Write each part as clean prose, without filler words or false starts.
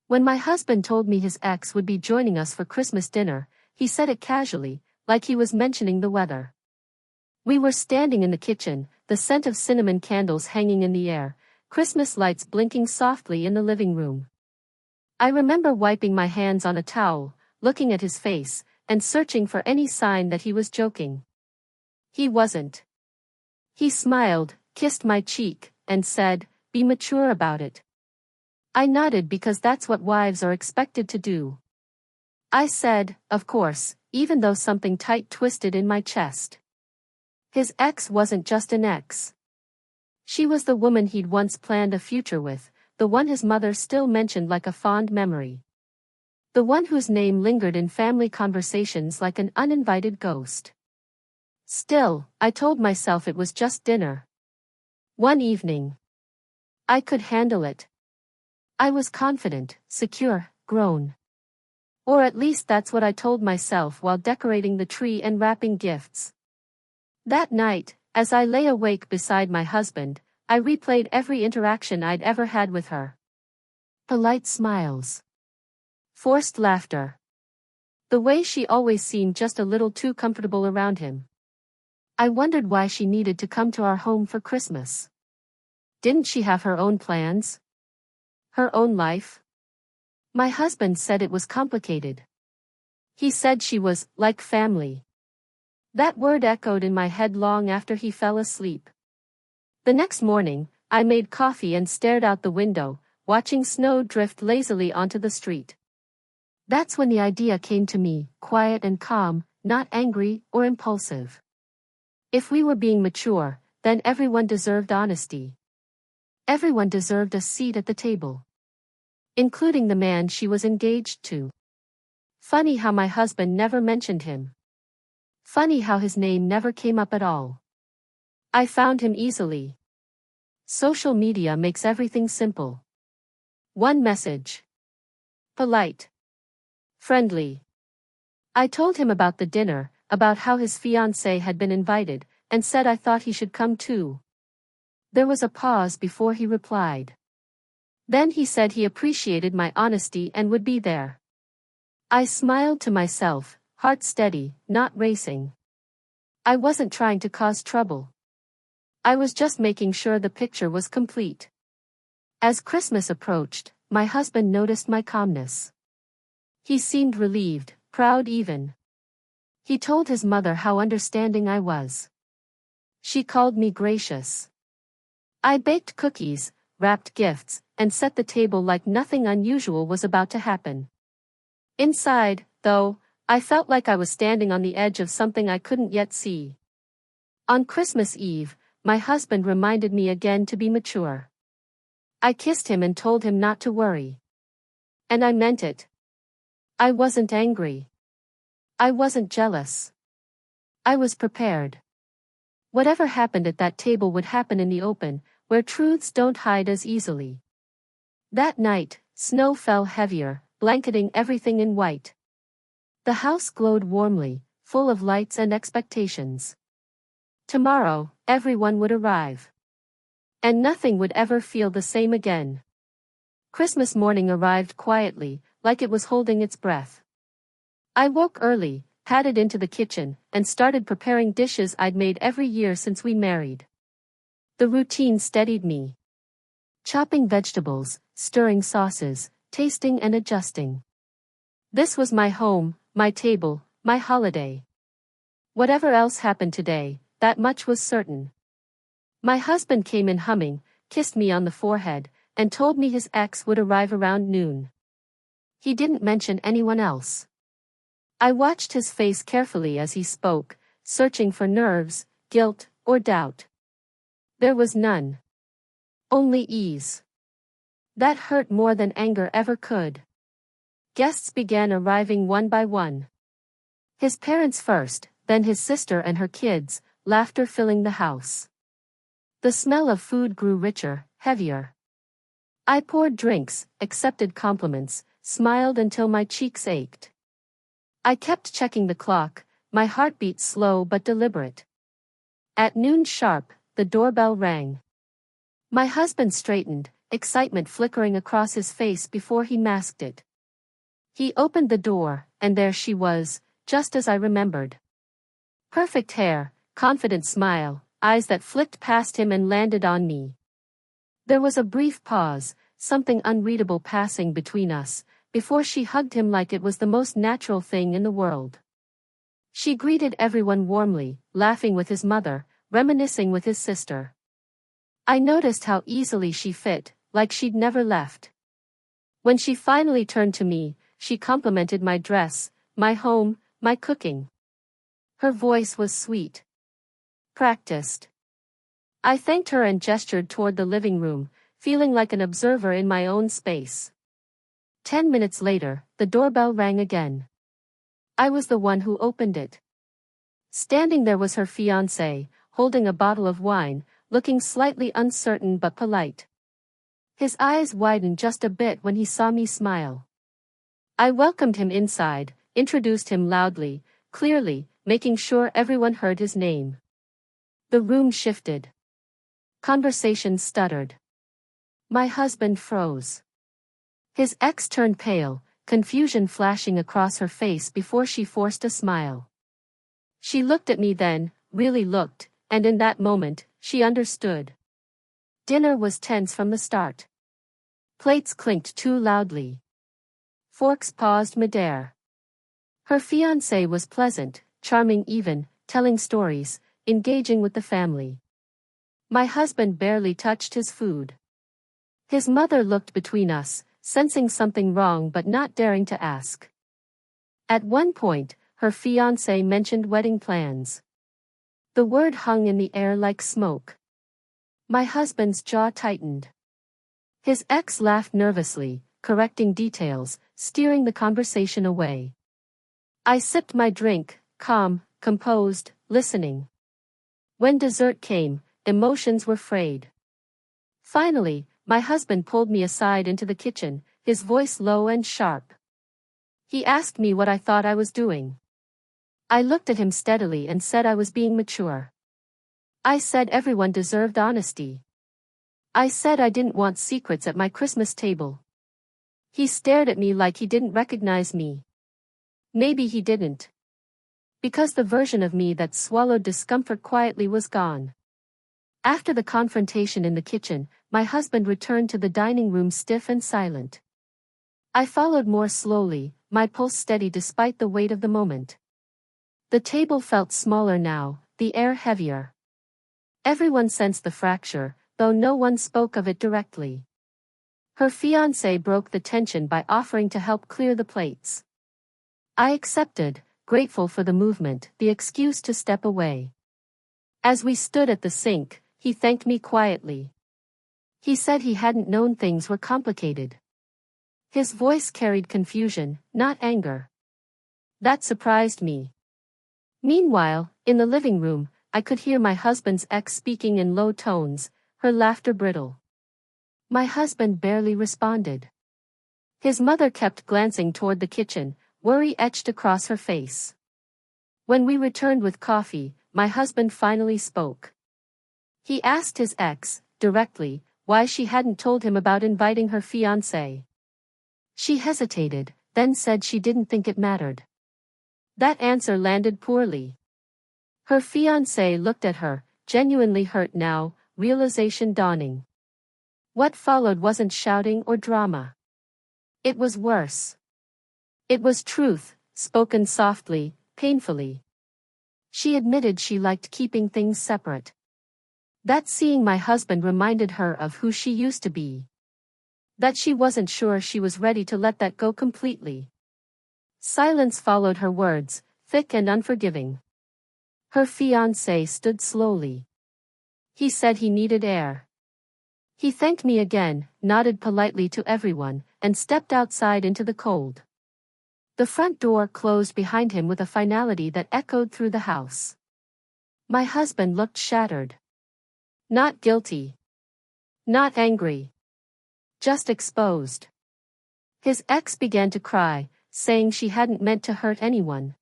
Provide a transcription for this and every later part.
When my husband told me his ex would be joining us for Christmas dinner, he said it casually, like he was mentioning the weather. We were standing in the kitchen, the scent of cinnamon candles hanging in the air, Christmas lights blinking softly in the living room. I remember wiping my hands on a towel, looking at his face, and searching for any sign that he was joking. He wasn't. He smiled, kissed my cheek, and said, "Be mature about it." I nodded because that's what wives are expected to do. I said, "Of course," even though something tight twisted in my chest. His ex wasn't just an ex. She was the woman he'd once planned a future with, the one his mother still mentioned like a fond memory. The one whose name lingered in family conversations like an uninvited ghost. Still, I told myself it was just dinner. One evening. I could handle it. I was confident, secure, grown. Or at least that's what I told myself while decorating the tree and wrapping gifts. That night, as I lay awake beside my husband, I replayed every interaction I'd ever had with her. Polite smiles. Forced laughter. The way she always seemed just a little too comfortable around him. I wondered why she needed to come to our home for Christmas. Didn't she have her own plans? Her own life? My husband said it was complicated. He said she was like family. That word echoed in my head long after he fell asleep. The next morning, I made coffee and stared out the window, watching snow drift lazily onto the street. That's when the idea came to me, quiet and calm, not angry or impulsive. If we were being mature, then everyone deserved honesty. Everyone deserved a seat at the table. Including the man she was engaged to. Funny how my husband never mentioned him. Funny how his name never came up at all. I found him easily. Social media makes everything simple. One message. Polite. Friendly. I told him about the dinner, about how his fiancée had been invited, and said I thought he should come too. There was a pause before he replied. Then he said he appreciated my honesty and would be there. I smiled to myself, heart steady, not racing. I wasn't trying to cause trouble. I was just making sure the picture was complete. As Christmas approached, my husband noticed my calmness. He seemed relieved, proud even. He told his mother how understanding I was. She called me gracious. I baked cookies, wrapped gifts, and set the table like nothing unusual was about to happen. Inside, though, I felt like I was standing on the edge of something I couldn't yet see. On Christmas Eve, my husband reminded me again to be mature. I kissed him and told him not to worry. And I meant it. I wasn't angry. I wasn't jealous. I was prepared. Whatever happened at that table would happen in the open, where truths don't hide as easily. That night, snow fell heavier, blanketing everything in white. The house glowed warmly, full of lights and expectations. Tomorrow, everyone would arrive. And nothing would ever feel the same again. Christmas morning arrived quietly, like it was holding its breath. I woke early, padded into the kitchen, and started preparing dishes I'd made every year since we married. The routine steadied me. Chopping vegetables, stirring sauces, tasting and adjusting. This was my home, my table, my holiday. Whatever else happened today, that much was certain. My husband came in humming, kissed me on the forehead, and told me his ex would arrive around noon. He didn't mention anyone else. I watched his face carefully as he spoke, searching for nerves, guilt, or doubt. There was none. Only ease. That hurt more than anger ever could. Guests began arriving one by one. His parents first, then his sister and her kids, laughter filling the house. The smell of food grew richer, heavier. I poured drinks, accepted compliments, smiled until my cheeks ached. I kept checking the clock, my heartbeat slow but deliberate. At noon sharp, the doorbell rang. My husband straightened, excitement flickering across his face before he masked it. He opened the door, and there she was, just as I remembered. Perfect hair, confident smile, eyes that flicked past him and landed on me. There was a brief pause, something unreadable passing between us, before she hugged him like it was the most natural thing in the world. She greeted everyone warmly, laughing with his mother, reminiscing with his sister. I noticed how easily she fit, like she'd never left. When she finally turned to me, she complimented my dress, my home, my cooking. Her voice was sweet. Practiced. I thanked her and gestured toward the living room, feeling like an observer in my own space. 10 minutes later, the doorbell rang again. I was the one who opened it. Standing there was her fiancé, holding a bottle of wine, looking slightly uncertain but polite. His eyes widened just a bit when he saw me smile. I welcomed him inside, introduced him loudly, clearly, making sure everyone heard his name. The room shifted. Conversation stuttered. My husband froze. His ex turned pale, confusion flashing across her face before she forced a smile. She looked at me then, really looked, and in that moment, she understood. Dinner was tense from the start. Plates clinked too loudly. Forks paused midair. Her fiancé was pleasant, charming even, telling stories, engaging with the family. My husband barely touched his food. His mother looked between us, sensing something wrong but not daring to ask. At one point, her fiancé mentioned wedding plans. The word hung in the air like smoke. My husband's jaw tightened. His ex laughed nervously, correcting details, steering the conversation away. I sipped my drink, calm, composed, listening. When dessert came, emotions were frayed. Finally, my husband pulled me aside into the kitchen, his voice low and sharp. He asked me what I thought I was doing. I looked at him steadily and said I was being mature. I said everyone deserved honesty. I said I didn't want secrets at my Christmas table. He stared at me like he didn't recognize me. Maybe he didn't. Because the version of me that swallowed discomfort quietly was gone. After the confrontation in the kitchen, my husband returned to the dining room stiff and silent. I followed more slowly, my pulse steady despite the weight of the moment. The table felt smaller now, the air heavier. Everyone sensed the fracture, though no one spoke of it directly. Her fiancé broke the tension by offering to help clear the plates. I accepted, grateful for the movement, the excuse to step away. As we stood at the sink, he thanked me quietly. He said he hadn't known things were complicated. His voice carried confusion, not anger. That surprised me. Meanwhile, in the living room, I could hear my husband's ex speaking in low tones, her laughter brittle. My husband barely responded. His mother kept glancing toward the kitchen, worry etched across her face. When we returned with coffee, my husband finally spoke. He asked his ex, directly, why she hadn't told him about inviting her fiancé. She hesitated, then said she didn't think it mattered. That answer landed poorly. Her fiancé looked at her, genuinely hurt now, realization dawning. What followed wasn't shouting or drama. It was worse. It was truth, spoken softly, painfully. She admitted she liked keeping things separate. That seeing my husband reminded her of who she used to be. That she wasn't sure she was ready to let that go completely. Silence followed her words, thick and unforgiving. Her fiancé stood slowly. He said he needed air. He thanked me again, nodded politely to everyone, and stepped outside into the cold. The front door closed behind him with a finality that echoed through the house. My husband looked shattered. Not guilty. Not angry. Just exposed. His ex began to cry, saying she hadn't meant to hurt anyone.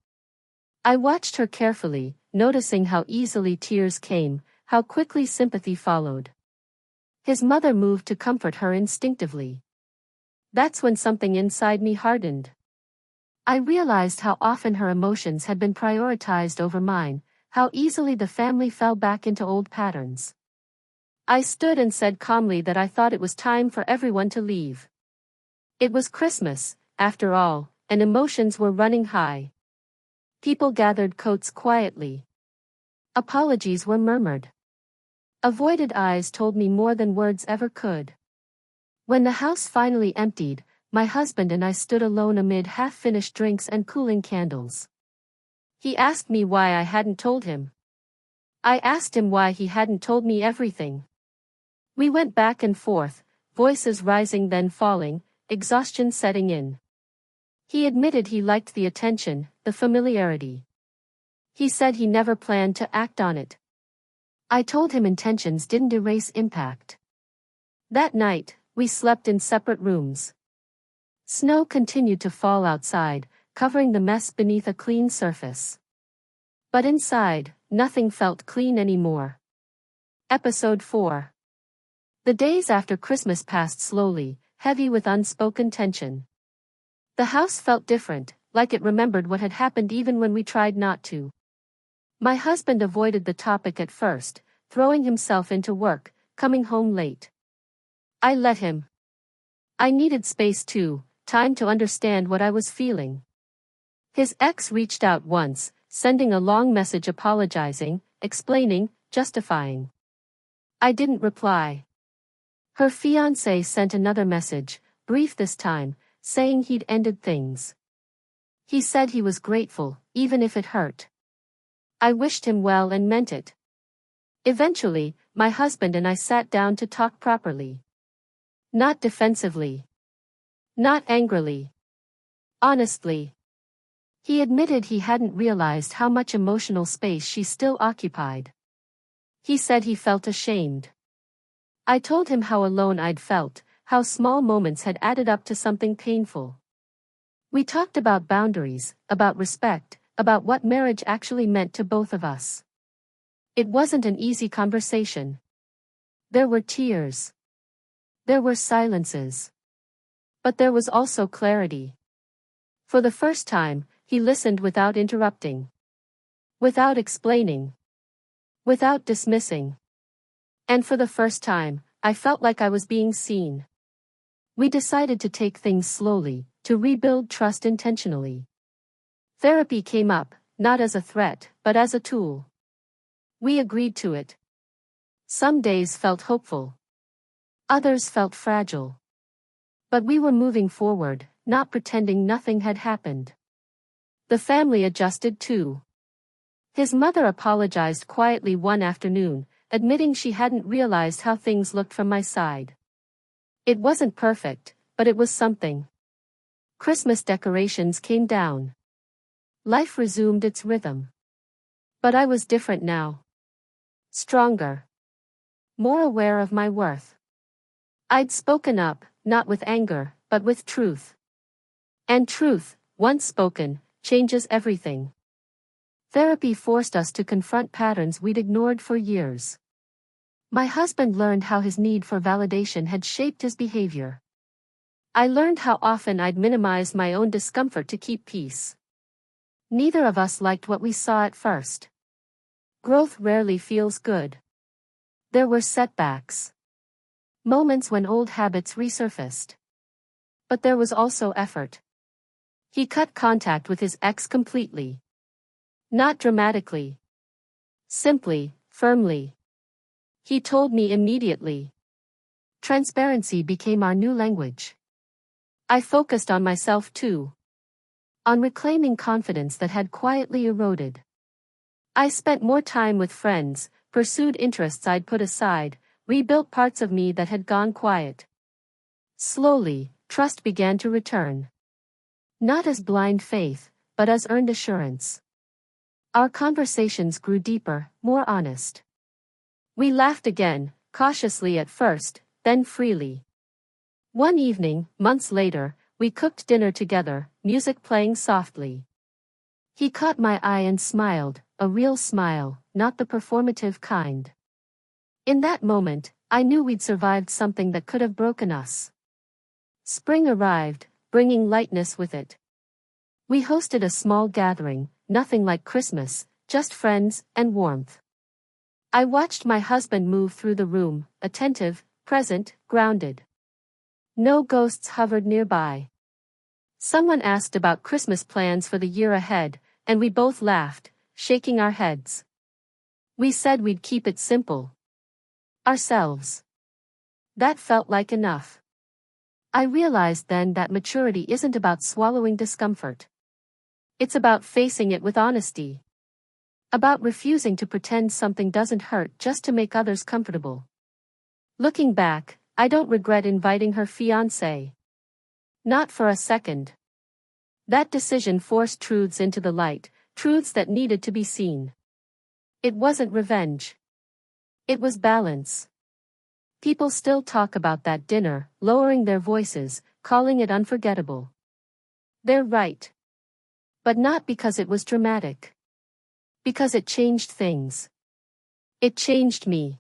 I watched her carefully, noticing how easily tears came, how quickly sympathy followed. His mother moved to comfort her instinctively. That's when something inside me hardened. I realized how often her emotions had been prioritized over mine, how easily the family fell back into old patterns. I stood and said calmly that I thought it was time for everyone to leave. It was Christmas, after all, and emotions were running high. People gathered coats quietly. Apologies were murmured. Avoided eyes told me more than words ever could. When the house finally emptied, my husband and I stood alone amid half-finished drinks and cooling candles. He asked me why I hadn't told him. I asked him why he hadn't told me everything. We went back and forth, voices rising then falling, exhaustion setting in. He admitted he liked the attention, the familiarity. He said he never planned to act on it. I told him intentions didn't erase impact. That night, we slept in separate rooms. Snow continued to fall outside, covering the mess beneath a clean surface. But inside, nothing felt clean anymore. Episode 4. The days after Christmas passed slowly, heavy with unspoken tension. The house felt different, like it remembered what had happened even when we tried not to. My husband avoided the topic at first, throwing himself into work, coming home late. I let him. I needed space too, time to understand what I was feeling. His ex reached out once, sending a long message apologizing, explaining, justifying. I didn't reply. Her fiancé sent another message, brief this time, saying he'd ended things. He said he was grateful, even if it hurt. I wished him well and meant it. Eventually, my husband and I sat down to talk properly. Not defensively. Not angrily. Honestly. He admitted he hadn't realized how much emotional space she still occupied. He said he felt ashamed. I told him how alone I'd felt, how small moments had added up to something painful. We talked about boundaries, about respect, about what marriage actually meant to both of us. It wasn't an easy conversation. There were tears. There were silences. But there was also clarity. For the first time, he listened without interrupting. Without explaining. Without dismissing. And for the first time, I felt like I was being seen. We decided to take things slowly, to rebuild trust intentionally. Therapy came up, not as a threat, but as a tool. We agreed to it. Some days felt hopeful. Others felt fragile. But we were moving forward, not pretending nothing had happened. The family adjusted too. His mother apologized quietly one afternoon, admitting she hadn't realized how things looked from my side. It wasn't perfect, but it was something. Christmas decorations came down. Life resumed its rhythm. But I was different now. Stronger. More aware of my worth. I'd spoken up, not with anger, but with truth. And truth, once spoken, changes everything. Therapy forced us to confront patterns we'd ignored for years. My husband learned how his need for validation had shaped his behavior. I learned how often I'd minimized my own discomfort to keep peace. Neither of us liked what we saw at first. Growth rarely feels good. There were setbacks. Moments when old habits resurfaced. But there was also effort. He cut contact with his ex completely. Not dramatically. Simply, firmly. He told me immediately. Transparency became our new language. I focused on myself too. On reclaiming confidence that had quietly eroded. I spent more time with friends, pursued interests I'd put aside, rebuilt parts of me that had gone quiet. Slowly, trust began to return. Not as blind faith, but as earned assurance. Our conversations grew deeper, more honest. We laughed again, cautiously at first, then freely. One evening, months later, we cooked dinner together, music playing softly. He caught my eye and smiled, a real smile, not the performative kind. In that moment, I knew we'd survived something that could have broken us. Spring arrived, bringing lightness with it. We hosted a small gathering, nothing like Christmas, just friends and warmth. I watched my husband move through the room, attentive, present, grounded. No ghosts hovered nearby. Someone asked about Christmas plans for the year ahead, and we both laughed, shaking our heads. We said we'd keep it simple. Ourselves. That felt like enough. I realized then that maturity isn't about swallowing discomfort. It's about facing it with honesty. About refusing to pretend something doesn't hurt just to make others comfortable. Looking back, I don't regret inviting her fiancé. Not for a second. That decision forced truths into the light, truths that needed to be seen. It wasn't revenge. It was balance. People still talk about that dinner, lowering their voices, calling it unforgettable. They're right. But not because it was dramatic. Because it changed things. It changed me.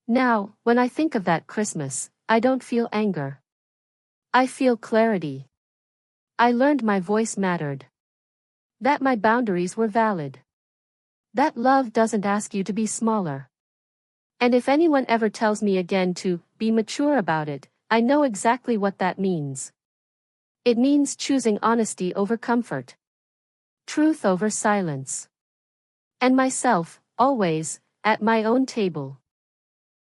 Now, when I think of that Christmas, I don't feel anger. I feel clarity. I learned my voice mattered. That my boundaries were valid. That love doesn't ask you to be smaller. And if anyone ever tells me again to be mature about it, I know exactly what that means. It means choosing honesty over comfort. Truth over silence. And myself, always, at my own table.